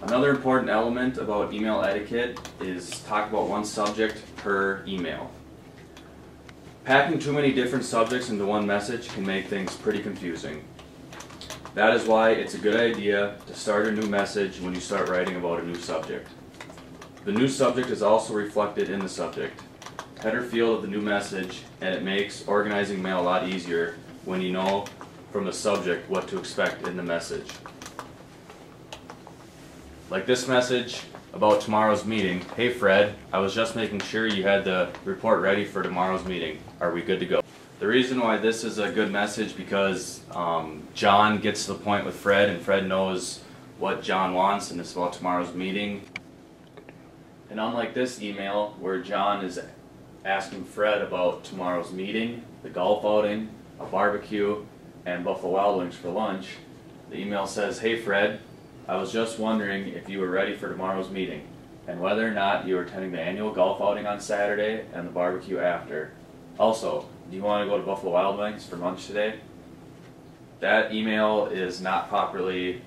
Another important element about email etiquette is talk about one subject per email. Packing too many different subjects into one message can make things pretty confusing. That is why it's a good idea to start a new message when you start writing about a new subject. The new subject is also reflected in the subject, header field of the new message, and it makes organizing mail a lot easier when you know from the subject what to expect in the message. Like this message about tomorrow's meeting. Hey Fred, I was just making sure you had the report ready for tomorrow's meeting. Are we good to go? The reason why this is a good message because John gets to the point with Fred and Fred knows what John wants and it's about tomorrow's meeting. And unlike this email where John is asking Fred about tomorrow's meeting, the golf outing, a barbecue, and Buffalo Wild Wings for lunch, the email says, hey Fred, I was just wondering if you were ready for tomorrow's meeting and whether or not you are attending the annual golf outing on Saturday and the barbecue after. Also, do you want to go to Buffalo Wild Wings for lunch today? That email is not properly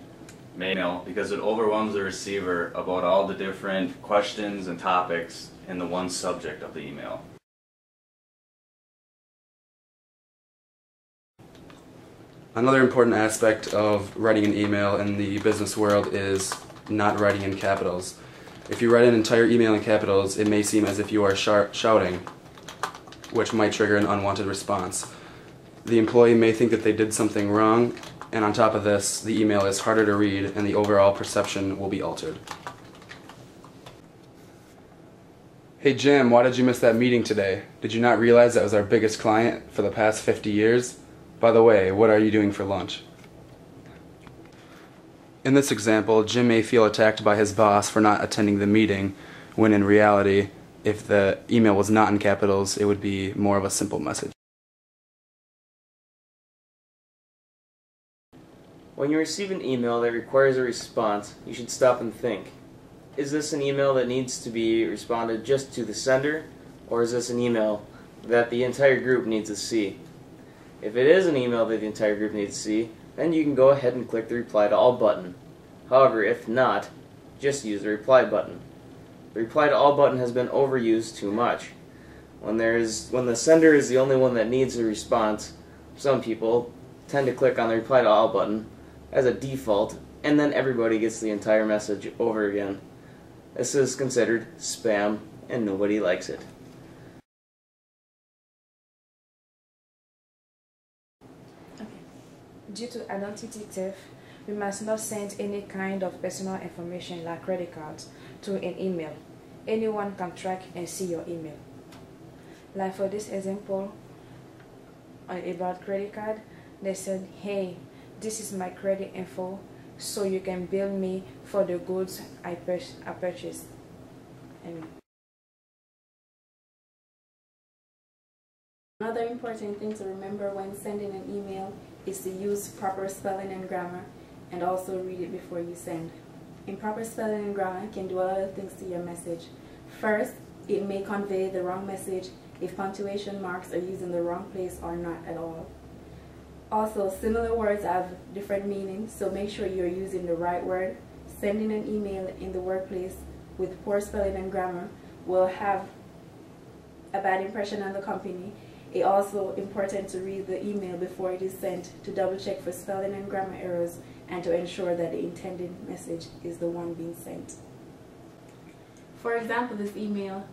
made because it overwhelms the receiver about all the different questions and topics in the one subject of the email. Another important aspect of writing an email in the business world is not writing in capitals. If you write an entire email in capitals, it may seem as if you are shouting, which might trigger an unwanted response. The employee may think that they did something wrong, and on top of this, the email is harder to read and the overall perception will be altered. Hey Jim, why did you miss that meeting today? Did you not realize that was our biggest client for the past 50 years? By the way, what are you doing for lunch? In this example, Jim may feel attacked by his boss for not attending the meeting, when in reality, if the email was not in capitals, it would be more of a simple message. When you receive an email that requires a response, you should stop and think. Is this an email that needs to be responded just to the sender, or is this an email that the entire group needs to see? If it is an email that the entire group needs to see, then you can go ahead and click the Reply to All button. However, if not, just use the Reply button. The Reply to All button has been overused too much. When the sender is the only one that needs a response, some people tend to click on the Reply to All button as a default, and then everybody gets the entire message over again. This is considered spam, and nobody likes it. Due to identity theft, we must not send any kind of personal information like credit cards to an email. Anyone can track and see your email. Like for this example about credit card, they said, hey, this is my credit info, so you can bill me for the goods I purchased. Another important thing to remember when sending an email is to use proper spelling and grammar, and also read it before you send. Improper spelling and grammar can do a lot of things to your message. First, it may convey the wrong message if punctuation marks are used in the wrong place or not at all. Also, similar words have different meanings, so make sure you're using the right word. Sending an email in the workplace with poor spelling and grammar will have a bad impression on the company. It's also important to read the email before it is sent to double check for spelling and grammar errors and to ensure that the intended message is the one being sent. For example, this email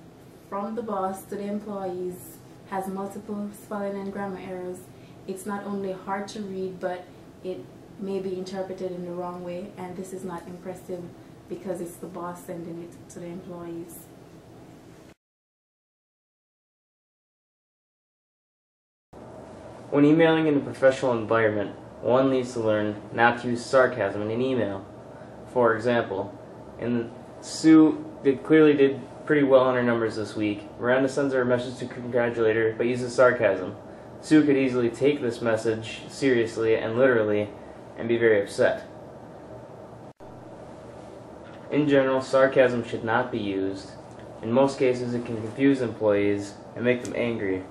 from the boss to the employees has multiple spelling and grammar errors. It's not only hard to read, but it may be interpreted in the wrong way, and this is not impressive because it's the boss sending it to the employees. When emailing in a professional environment, one needs to learn not to use sarcasm in an email. For example, Sue clearly did pretty well on her numbers this week. Miranda sends her a message to congratulate her, but uses sarcasm. Sue could easily take this message seriously and literally and be very upset. In general, sarcasm should not be used. In most cases, it can confuse employees and make them angry.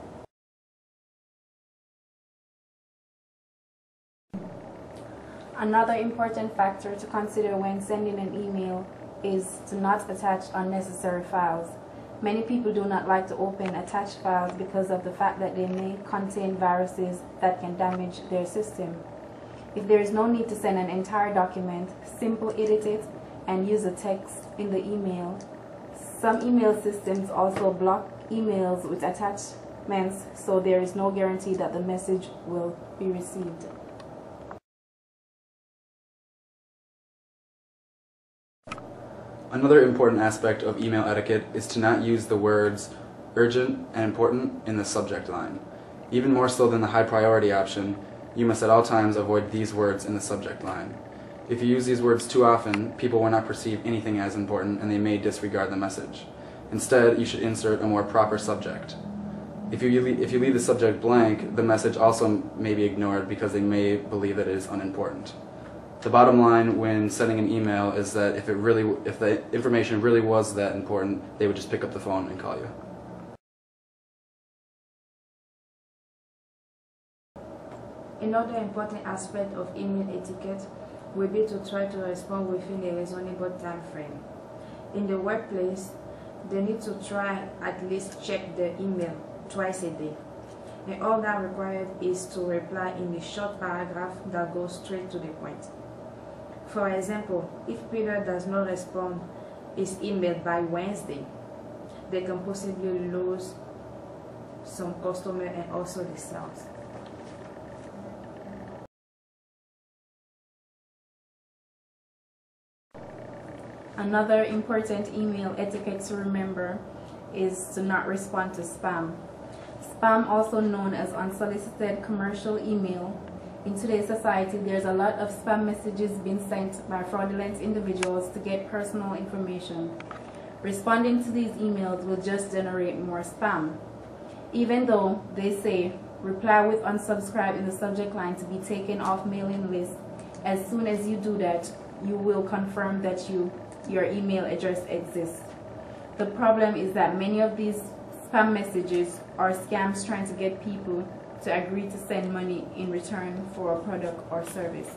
Another important factor to consider when sending an email is to not attach unnecessary files. Many people do not like to open attached files because of the fact that they may contain viruses that can damage their system. If there is no need to send an entire document, simply edit it and use the text in the email. Some email systems also block emails with attachments, so there is no guarantee that the message will be received. Another important aspect of email etiquette is to not use the words urgent and important in the subject line. Even more so than the high priority option, you must at all times avoid these words in the subject line. If you use these words too often, people will not perceive anything as important and they may disregard the message. Instead, you should insert a more proper subject. If you leave the subject blank, the message also may be ignored because they may believe that it is unimportant. The bottom line when sending an email is that if the information really was that important, they would just pick up the phone and call you. Another important aspect of email etiquette will be to try to respond within a reasonable time frame. In the workplace, they need to try at least check the email twice a day. And all that required is to reply in a short paragraph that goes straight to the point. For example, if Peter does not respond his email by Wednesday, they can possibly lose some customer and also the sales. Another important email etiquette to remember is to not respond to spam. Spam, also known as unsolicited commercial email. In today's society, there's a lot of spam messages being sent by fraudulent individuals to get personal information. Responding to these emails will just generate more spam. Even though they say reply with unsubscribe in the subject line to be taken off mailing list, as soon as you do that, you will confirm that your email address exists. The problem is that many of these spam messages are scams trying to get people to agree to send money in return for a product or service.